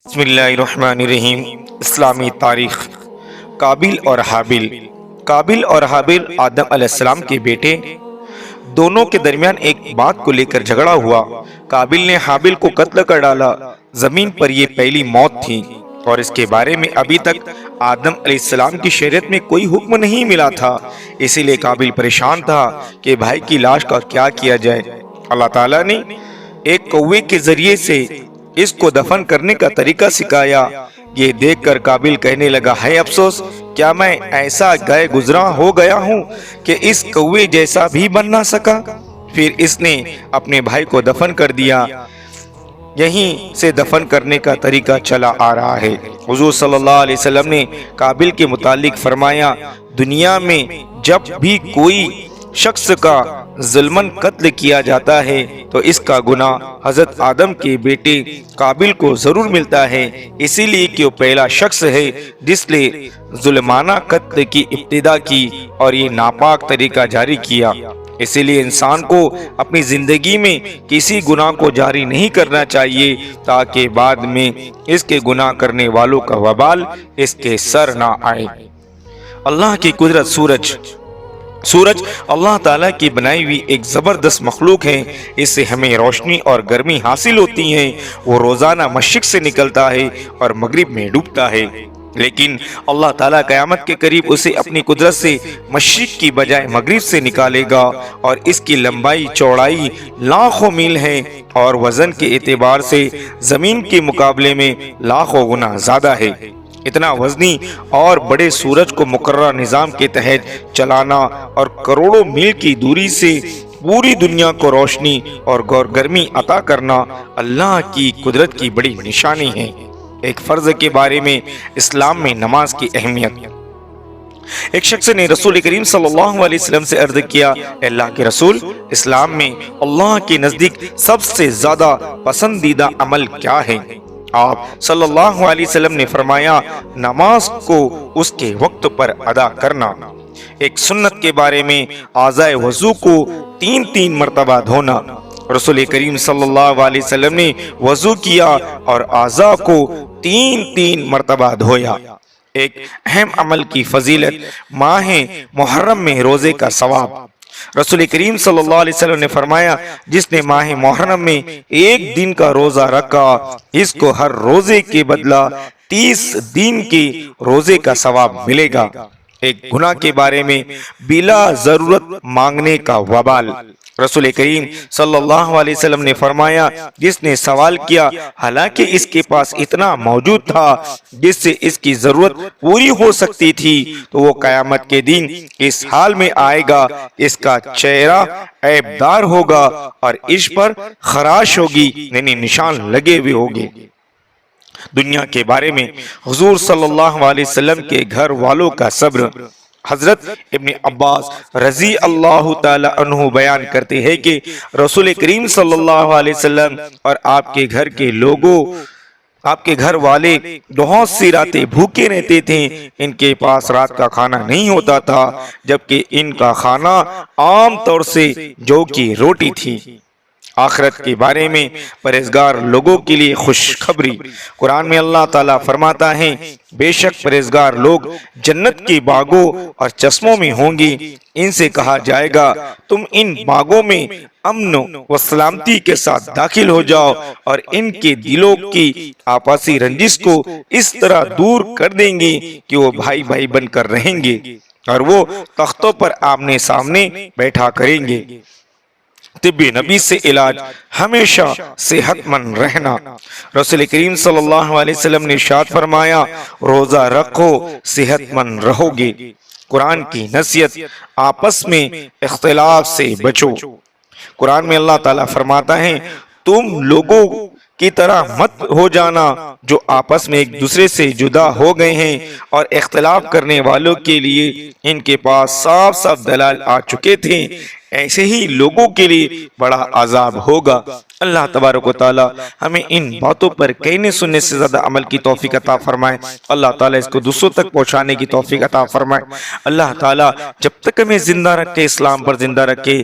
بسم اللہ الرحمن الرحیم۔ اسلامی تاریخ۔ قابل اور حابل۔ قابل اور حابل آدم علیہ السلام کے بیٹے، دونوں کے درمیان ایک بات کو لے کر جھگڑا ہوا۔ قابل نے حابل کو قتل کر ڈالا۔ زمین پر یہ پہلی موت تھی اور اس کے بارے میں ابھی تک آدم علیہ السلام کی شریعت میں کوئی حکم نہیں ملا تھا، اسی لیے قابل پریشان تھا کہ بھائی کی لاش کا کیا کیا جائے۔ اللہ تعالیٰ نے ایک کوے کے ذریعے سے اس کو دفن کرنے کا طریقہ سکھایا۔ یہ دیکھ کر قابل کہنے لگا، ہے افسوس، کیا میں ایسا گئے گزرا ہو گیا ہوں کہ اس کوے جیسا بھی بن نہ سکا۔ پھر اس نے اپنے بھائی کو دفن کر دیا۔ یہیں سے دفن کرنے کا طریقہ چلا آ رہا ہے۔ حضور صلی اللہ علیہ وسلم نے قابل کے متعلق فرمایا، دنیا میں جب بھی کوئی شخص کا ظلمن قتل کیا جاتا ہے تو اس کا گناہ حضرت آدم کے بیٹے قابل کو ضرور ملتا ہے، اسی لیے کہ وہ پہلا شخص ہے جس نے ظلمانہ قتل کی ابتدا کی اور یہ ناپاک طریقہ جاری کیا۔ اسی لیے انسان کو اپنی زندگی میں کسی گناہ کو جاری نہیں کرنا چاہیے تاکہ بعد میں اس کے گناہ کرنے والوں کا وبال اس کے سر نہ آئے۔ اللہ کی قدرت۔ سورج اللہ تعالیٰ کی بنائی ہوئی ایک زبردست مخلوق ہے، اس سے ہمیں روشنی اور گرمی حاصل ہوتی ہے۔ وہ روزانہ مشرق سے نکلتا ہے اور مغرب میں ڈوبتا ہے، لیکن اللہ تعالیٰ قیامت کے قریب اسے اپنی قدرت سے مشرق کی بجائے مغرب سے نکالے گا، اور اس کی لمبائی چوڑائی لاکھوں میل ہے اور وزن کے اعتبار سے زمین کے مقابلے میں لاکھوں گنا زیادہ ہے۔ اتنا وزنی اور بڑے سورج کو مقررہ نظام کے تحت چلانا اور کروڑوں میل کی دوری سے پوری دنیا کو روشنی اور گرمی عطا کرنا اللہ کی قدرت کی بڑی نشانی ہے۔ ایک فرض کے بارے میں اسلام میں نماز کی اہمیت۔ ایک شخص نے رسول کریم صلی اللہ علیہ وسلم سے عرض کیا، اے اللہ کے رسول، اسلام میں اللہ کے نزدیک سب سے زیادہ پسندیدہ عمل کیا ہے؟ آپ صلی اللہ علیہ وسلم نے فرمایا، نماز کو اس کے وقت پر ادا کرنا۔ ایک سنت کے بارے میں اعضائے وضو کو تین مرتبہ دھونا۔ رسول کریم صلی اللہ علیہ وسلم نے وضو کیا اور اعضاء کو تین مرتبہ دھویا۔ ایک اہم عمل کی فضیلت، ماہ محرم میں روزے کا ثواب۔ رسول کریم صلی اللہ علیہ وسلم نے فرمایا، جس نے ماہ محرم میں ایک دن کا روزہ رکھا، اس کو ہر روزے کے بدلہ 30 دن کے روزے کا ثواب ملے گا۔ ایک گناہ کے بارے میں بلا ضرورت مانگنے کا وبال۔ رسول کریم صلی اللہ علیہ وسلم نے فرمایا، جس نے سوال کیا حالانکہ اس کے پاس اتنا موجود تھا جس سے اس کی ضرورت پوری ہو سکتی تھی، تو وہ قیامت کے دن اس حال میں آئے گا، اس کا چہرہ عیبدار ہوگا اور اس پر خراش ہوگی، یعنی نشان لگے ہوئے ہوگے۔ دنیا کے بارے میں حضور صلی اللہ علیہ وسلم کے گھر والوں کا صبر۔ حضرت ابن عباس رضی اللہ تعالی عنہ بیان کرتے ہیں کہ رسول کریم صلی اللہ علیہ وسلم اور آپ کے گھر کے لوگوں، آپ کے گھر والے بہت سی راتیں بھوکے رہتے تھے۔ ان کے پاس رات کا کھانا نہیں ہوتا تھا، جبکہ ان کا کھانا عام طور سے جو کی روٹی تھی۔ آخرت کے بارے میں پرہیزگار لوگوں کے لیے خوشخبری۔ قرآن میں اللہ تعالیٰ فرماتا ہے، بے شک پرہیزگار لوگ جنت کے باغوں اور چشموں میں ہوں گے۔ ان سے کہا جائے گا، تم ان باغوں میں امن و سلامتی کے ساتھ داخل ہو جاؤ، اور ان کے دلوں کی آپسی رنجش کو اس طرح دور کر دیں گے کہ وہ بھائی بھائی بن کر رہیں گے، اور وہ تختوں پر آمنے سامنے بیٹھا کریں گے۔ طب نبی سے علاج، ہمیشہ صحت مند رہنا۔ رسول کریم صلی اللہ علیہ وسلم نے ارشاد فرمایا، روزہ رکھو صحت مند رہو گے۔ قرآن کی نصیحت، آپس میں اختلاف سے بچو۔ قرآن میں اللہ تعالیٰ فرماتا ہے، تم لوگوں کی طرح مت ہو جانا جو آپس میں ایک دوسرے سے جدا ہو گئے ہیں، اور اختلاف کرنے والوں کے لیے ان کے پاس صاف دلائل آ چکے تھے، ایسے ہی لوگوں کے لیے بڑا عذاب ہوگا۔ اللہ تبارک و تعالی ہمیں ان باتوں پر کہنے سننے سے زیادہ عمل کی توفیق عطا فرمائے۔ اللہ تعالیٰ اس کو دوسروں تک پہنچانے کی توفیق عطا فرمائے۔ اللہ تعالیٰ جب تک ہمیں زندہ رکھے، اسلام پر زندہ رکھے۔